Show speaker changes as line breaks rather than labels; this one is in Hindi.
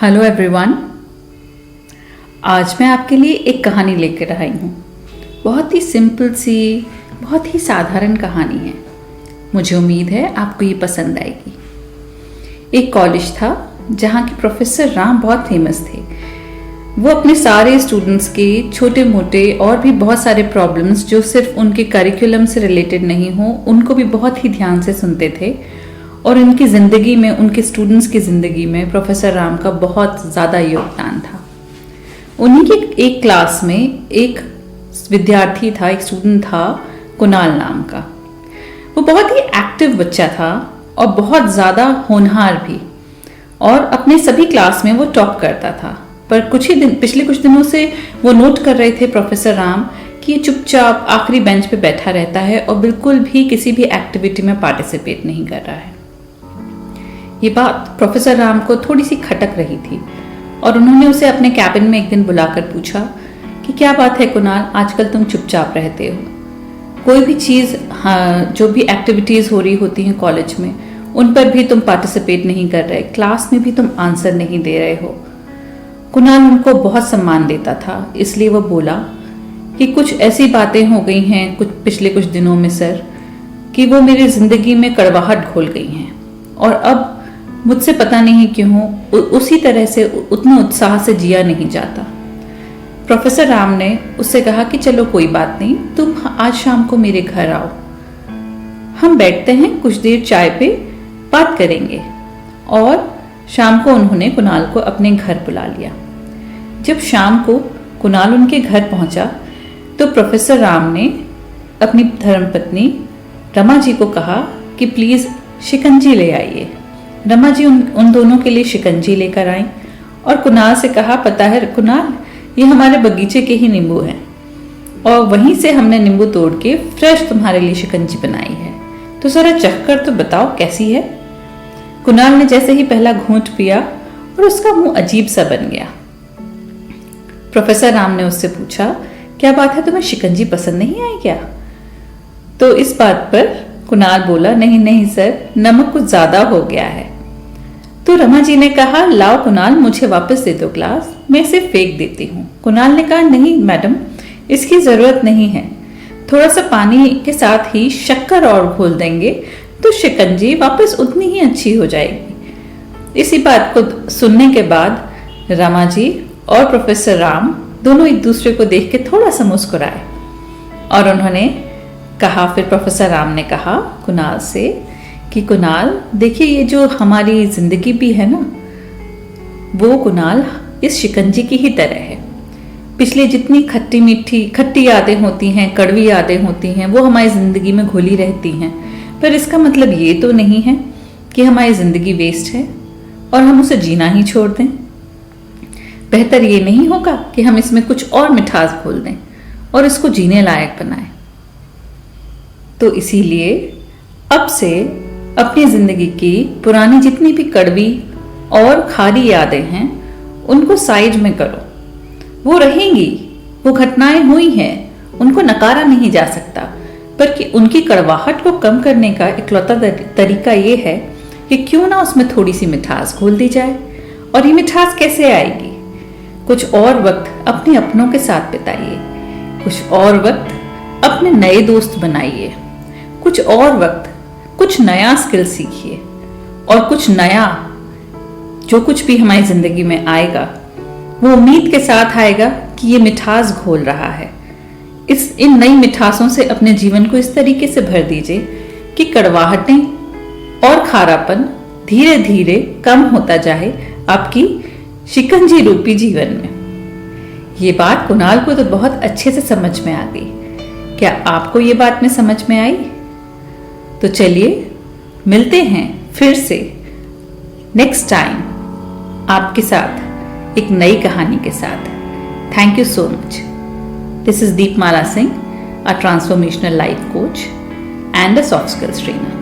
Hello everyone. आज मैं आपके लिए एक कहानी लेकर आई हूँ। बहुत ही सिंपल सी, बहुत ही साधारण कहानी है। मुझे उम्मीद है आपको ये पसंद आएगी। एक कॉलेज था जहाँ के प्रोफेसर राम बहुत फेमस थे। वो अपने सारे स्टूडेंट्स के छोटे मोटे और भी बहुत सारे प्रॉब्लम्स जो सिर्फ उनके करिकुलम से रिलेटेड नहीं हो, उनको भी बहुत ही ध्यान से सुनते थे। और उनकी ज़िंदगी में, उनके स्टूडेंट्स की ज़िंदगी में प्रोफेसर राम का बहुत ज़्यादा योगदान था। उन्हीं की एक क्लास में एक विद्यार्थी था, एक स्टूडेंट था, कुणाल नाम का। वो बहुत ही एक्टिव बच्चा था और बहुत ज़्यादा होनहार भी, और अपने सभी क्लास में वो टॉप करता था। पर पिछले कुछ दिनों से वो नोट कर रहे थे प्रोफेसर राम कि ये चुपचाप आखिरी बेंच पे बैठा रहता है और बिल्कुल भी किसी भी एक्टिविटी में पार्टिसिपेट नहीं कर रहा है। ये बात प्रोफेसर राम को थोड़ी सी खटक रही थी और उन्होंने उसे अपने कैबिन में एक दिन बुलाकर पूछा कि क्या बात है कुणाल, आजकल तुम चुपचाप रहते हो। कोई भी चीज़, जो भी एक्टिविटीज़ हो रही होती हैं कॉलेज में, उन पर भी तुम पार्टिसिपेट नहीं कर रहे, क्लास में भी तुम आंसर नहीं दे रहे हो। कुणाल उनको बहुत सम्मान देता था, इसलिए वो बोला कि कुछ ऐसी बातें हो गई हैं पिछले कुछ दिनों में सर, कि वो मेरी ज़िंदगी में कड़वाहट घोल गई हैं और अब मुझसे पता नहीं क्यों उसी तरह से, उतने उत्साह से जिया नहीं जाता। प्रोफेसर राम ने उससे कहा कि चलो कोई बात नहीं, तुम आज शाम को मेरे घर आओ, हम बैठते हैं, कुछ देर चाय पे बात करेंगे। और शाम को उन्होंने कुणाल को अपने घर बुला लिया। जब शाम को कुणाल उनके घर पहुंचा तो प्रोफेसर राम ने अपनी धर्मपत्नी रमा जी को कहा कि प्लीज़ शिकंजी ले आइए। रमा जी उन दोनों के लिए शिकंजी लेकर आई और कुणाल से कहा, पता है कुणाल, ये हमारे बगीचे के ही नींबू हैं और वहीं से हमने नींबू तोड़ के फ्रेश तुम्हारे लिए शिकंजी बनाई है, तो ज़रा चख कर तो बताओ कैसी है। कुणाल ने जैसे ही पहला घूंट पिया और उसका मुंह अजीब सा बन गया। प्रोफेसर राम ने उससे पूछा, क्या बात है, तुम्हें शिकंजी पसंद नहीं आई क्या? तो इस बात पर कुणाल बोला, नहीं नहीं सर, नमक कुछ ज़्यादा हो गया है। तो रमा जी ने कहा, लाओ कुणाल, मुझे वापस दे दो ग्लास, मैं इसे फेंक देती हूँ। कुणाल ने कहा, नहीं मैडम, इसकी ज़रूरत नहीं है, थोड़ा सा पानी के साथ ही शक्कर और घोल देंगे तो शिकंजी वापस उतनी ही अच्छी हो जाएगी। इसी बात को सुनने के बाद रमा जी और प्रोफेसर राम दोनों एक दूसरे को देख के थोड़ा सा मुस्कुराए और उन्होंने कहा, फिर प्रोफेसर राम ने कहा कुणाल से कि कुणाल देखिए, ये जो हमारी ज़िंदगी भी है ना, वो कुणाल इस शिकंजी की ही तरह है। पिछले जितनी खट्टी यादें होती हैं, कड़वी यादें होती हैं, वो हमारी ज़िंदगी में घुली रहती हैं, पर इसका मतलब ये तो नहीं है कि हमारी ज़िंदगी वेस्ट है और हम उसे जीना ही छोड़ दें। बेहतर ये नहीं होगा कि हम इसमें कुछ और मिठास घोल दें और इसको जीने लायक बनाएं। तो इसीलिए अब से अपनी ज़िंदगी की पुरानी जितनी भी कड़वी और खारी यादें हैं, उनको साइड में करो। वो रहेंगी, वो घटनाएं हुई हैं, उनको नकारा नहीं जा सकता, पर कि उनकी कड़वाहट को कम करने का इकलौता तरीका ये है कि क्यों ना उसमें थोड़ी सी मिठास घोल दी जाए। और ये मिठास कैसे आएगी? कुछ और वक्त अपने अपनों के साथ बिताइए, कुछ और वक्त अपने नए दोस्त बनाइए, कुछ और वक्त कुछ नया स्किल सीखिए, और कुछ नया, जो कुछ भी हमारी ज़िंदगी में आएगा वो उम्मीद के साथ आएगा कि ये मिठास घोल रहा है। इन नई मिठासों से अपने जीवन को इस तरीके से भर दीजिए कि कड़वाहटें और खारापन धीरे धीरे कम होता जाए आपकी शिकंजी रूपी जीवन में। ये बात कुणाल को तो बहुत अच्छे से समझ में आ गई। क्या आपको ये बात में समझ में आई? तो चलिए मिलते हैं फिर से नेक्स्ट टाइम आपके साथ एक नई कहानी के साथ। Thank you so much. This is Deepmala Singh, a transformational life coach and a soft skills trainer.